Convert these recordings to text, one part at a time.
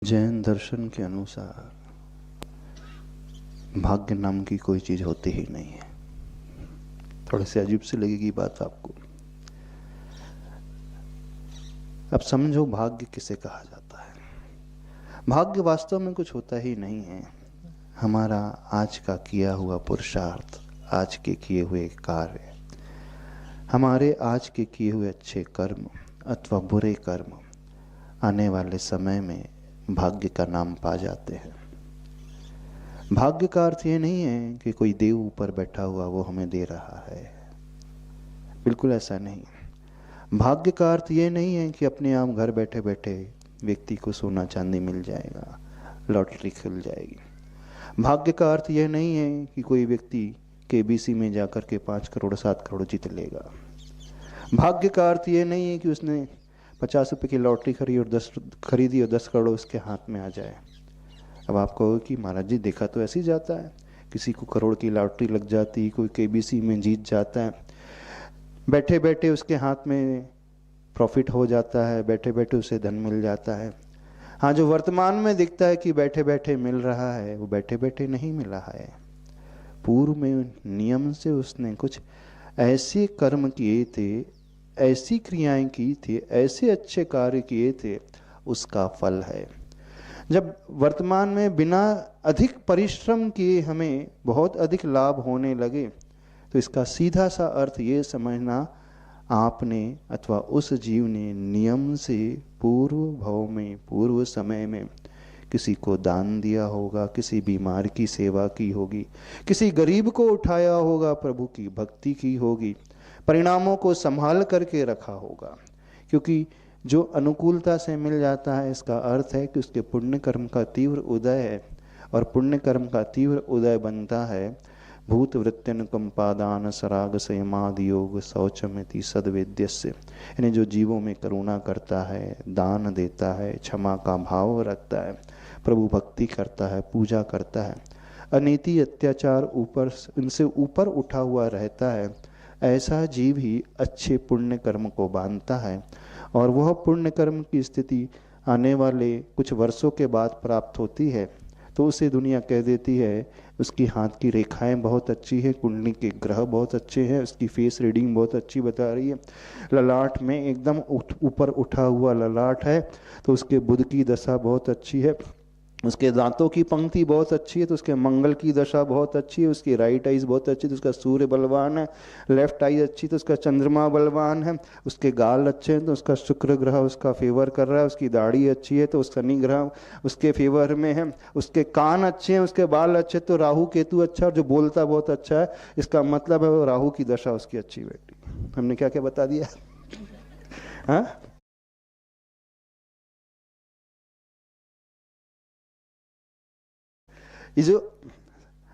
जैन दर्शन के अनुसार भाग्य नाम की कोई चीज होती ही नहीं है। थोड़े से अजीब सी लगेगी बात आपको। अब समझो भाग्य किसे कहा जाता है। भाग्य वास्तव में कुछ होता ही नहीं है। हमारा आज का किया हुआ पुरुषार्थ, आज के किए हुए कार्य, हमारे आज के किए हुए अच्छे कर्म अथवा बुरे कर्म आने वाले समय में भाग्य का नाम पा जाते हैं। भाग्य का अर्थ ये नहीं है कि कोई देव ऊपर बैठा हुआ वो हमें दे रहा है, बिल्कुल ऐसा नहीं। भाग्य का अर्थ ये नहीं है कि अपने आप घर बैठे बैठे व्यक्ति को सोना चांदी मिल जाएगा, लॉटरी खुल जाएगी। भाग्य का अर्थ ये नहीं है कि कोई व्यक्ति केबीसी में जाकर के 5 करोड़ 7 करोड़ जीत लेगा। भाग्य का अर्थ ये नहीं है कि उसने 50 रुपए की लॉटरी खरीदी और 10 करोड़ उसके हाथ में आ जाए। अब आप कहोगे कि महाराज जी देखा तो ऐसे ही जाता है, किसी को करोड़ की लॉटरी लग जाती, कोई केबीसी में जीत जाता है, बैठे बैठे उसके हाथ में प्रॉफिट हो जाता है, बैठे बैठे उसे धन मिल जाता है। हाँ, जो वर्तमान में दिखता है कि बैठे बैठे मिल रहा है, वो बैठे बैठे नहीं मिला है। पूर्व में नियम से उसने कुछ ऐसे कर्म किए थे, ऐसी क्रियाएं की थी, ऐसे अच्छे कार्य किए थे, उसका फल है। जब वर्तमान में बिना अधिक परिश्रम किए हमें बहुत अधिक लाभ होने लगे, तो इसका सीधा सा अर्थ ये समझना, आपने अथवा उस जीव ने नियम से पूर्व भव में, पूर्व समय में किसी को दान दिया होगा, किसी बीमार की सेवा की होगी, किसी गरीब को उठाया होगा, प्रभु की भक्ति की होगी, परिणामों को संभाल करके रखा होगा। क्योंकि जो अनुकूलता से मिल जाता है, इसका अर्थ है कि उसके पुण्य कर्म का तीव्र उदय है, और पुण्य कर्म का तीव्र उदय बनता है भूत वृत्त्यनुकंपादान सराग संयमादि योग शौचमिति सद्वेद्यस्य। यानी जो जीवों में करुणा करता है, दान देता है, क्षमा का भाव रखता है, प्रभु भक्ति करता है, पूजा करता है, अनीति अत्याचार ऊपर इनसे ऊपर उठा हुआ रहता है, ऐसा जीव ही अच्छे पुण्य कर्म को बांधता है। और वह पुण्य कर्म की स्थिति आने वाले कुछ वर्षों के बाद प्राप्त होती है, तो उसे दुनिया कह देती है उसकी हाथ की रेखाएं बहुत अच्छी है, कुंडली के ग्रह बहुत अच्छे हैं, उसकी फेस रीडिंग बहुत अच्छी बता रही है, ललाट में एकदम ऊपर उठा हुआ ललाट है, तो उसके बुध की दशा बहुत अच्छी है, उसके दांतों की पंक्ति बहुत अच्छी है, तो उसके मंगल की दशा बहुत अच्छी है, उसकी राइट आइज बहुत अच्छी है, तो उसका सूर्य बलवान है, लेफ्ट आई अच्छी तो उसका चंद्रमा बलवान है, उसके गाल अच्छे हैं तो उसका शुक्र ग्रह उसका फेवर कर रहा है, उसकी दाढ़ी अच्छी है तो शनि ग्रह उसके फेवर में है, उसके कान अच्छे हैं, उसके बाल अच्छे तो राहु केतु अच्छा, और जो बोलता बहुत अच्छा है, इसका मतलब है वो राहु की दशा उसकी अच्छी बेटी। हमने क्या क्या बता दिया। हाँ, ये जो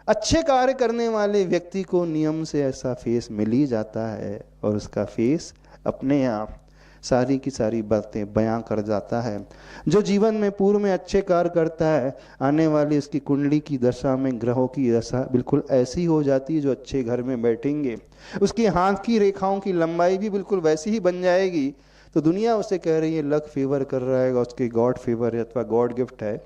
अच्छे कार्य करने वाले व्यक्ति को नियम से ऐसा फेस मिल ही जाता है, और उसका फेस अपने आप सारी की सारी बातें बयां कर जाता है। जो जीवन में पूर्व में अच्छे कार्य करता है, आने वाली उसकी कुंडली की दशा में ग्रहों की दशा बिल्कुल ऐसी हो जाती है, जो अच्छे घर में बैठेंगे उसकी हाथ की रेखाओं की लंबाई भी बिल्कुल वैसी ही बन जाएगी। तो दुनिया उसे कह रही है लक फेवर कर रहा है, उसके गॉड फेवर है अथवा गॉड गिफ्ट है।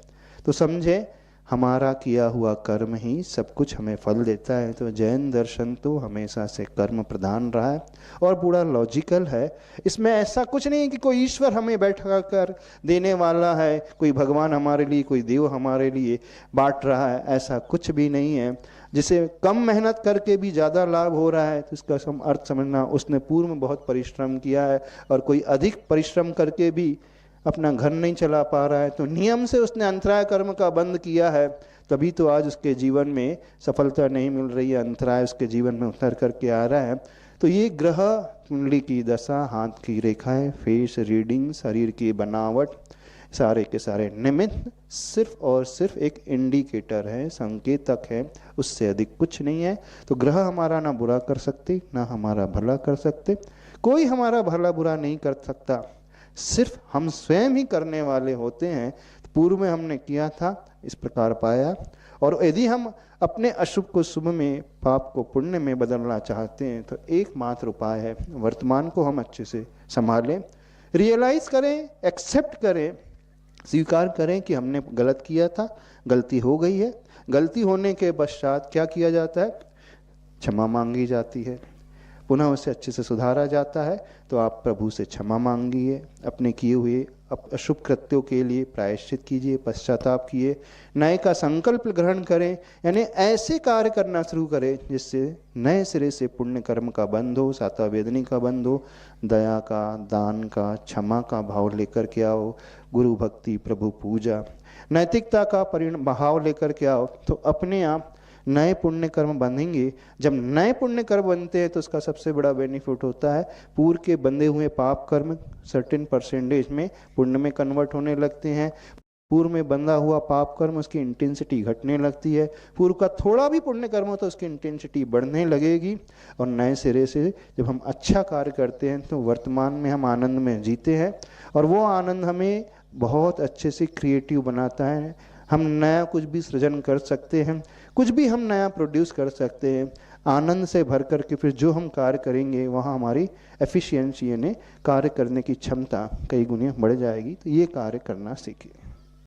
तो समझे हमारा किया हुआ कर्म ही सब कुछ हमें फल देता है। तो जैन दर्शन तो हमेशा से कर्म प्रधान रहा है और पूरा लॉजिकल है। इसमें ऐसा कुछ नहीं है कि कोई ईश्वर हमें बैठा कर देने वाला है, कोई भगवान हमारे लिए, कोई देव हमारे लिए बांट रहा है, ऐसा कुछ भी नहीं है। जिसे कम मेहनत करके भी ज़्यादा लाभ हो रहा है, तो इसका अर्थ समझना उसने पूर्व में बहुत परिश्रम किया है, और कोई अधिक परिश्रम करके भी अपना घर नहीं चला पा रहा है, तो नियम से उसने अंतराय कर्म का बंद किया है, तभी तो आज उसके जीवन में सफलता नहीं मिल रही है, अंतराय उसके जीवन में उतर करके आ रहा है। तो ये ग्रह, कुंडली की दशा, हाथ की रेखाएं, फेस रीडिंग, शरीर की बनावट, सारे के सारे निमित्त सिर्फ और सिर्फ एक इंडिकेटर है, संकेतक है, उससे अधिक कुछ नहीं है। तो ग्रह हमारा ना बुरा कर सकते ना हमारा भला कर सकते, कोई हमारा भला बुरा नहीं कर सकता, सिर्फ हम स्वयं ही करने वाले होते हैं। पूर्व में हमने किया था, इस प्रकार पाया, और यदि हम अपने अशुभ को शुभ में, पाप को पुण्य में बदलना चाहते हैं, तो एकमात्र उपाय है वर्तमान को हम अच्छे से संभालें, रियलाइज करें, एक्सेप्ट करें, स्वीकार करें कि हमने गलत किया था, गलती हो गई है। गलती होने के पश्चात क्या किया जाता है? क्षमा मांगी जाती है, पुनः उसे अच्छे से सुधारा जाता है। तो आप प्रभु से क्षमा मांगिए, अपने किए हुए अशुभ कृत्यों के लिए प्रायश्चित कीजिए, पश्चाताप किए, नए का संकल्प ग्रहण करें, यानी ऐसे कार्य करना शुरू करें जिससे नए सिरे से पुण्य कर्म का बंध हो, सातवा वेदनी का बंध हो, दया का, दान का, क्षमा का भाव लेकर के आओ, गुरु भक्ति, प्रभु पूजा, नैतिकता का भाव लेकर के आओ, तो अपने आप नए पुण्य कर्म बंधेंगे। जब नए पुण्य कर्म बनते हैं तो उसका सबसे बड़ा बेनिफिट होता है, पूर्व के बंधे हुए पाप कर्म सर्टेन परसेंटेज में पुण्य में कन्वर्ट होने लगते हैं। पूर्व में बंधा हुआ पाप कर्म, उसकी इंटेंसिटी घटने लगती है। पूर्व का थोड़ा भी पुण्य कर्म हो तो उसकी इंटेंसिटी बढ़ने लगेगी। और नए सिरे से जब हम अच्छा कार्य करते हैं तो वर्तमान में हम आनंद में जीते हैं, और वो आनंद हमें बहुत अच्छे से क्रिएटिव बनाता है। हम नया कुछ भी सृजन कर सकते हैं, कुछ भी हम नया प्रोड्यूस कर सकते हैं आनंद से भर करके। फिर जो हम कार्य करेंगे वहाँ हमारी एफिशिएंसी यानी कार्य करने की क्षमता कई गुने बढ़ जाएगी। तो ये कार्य करना सीखें।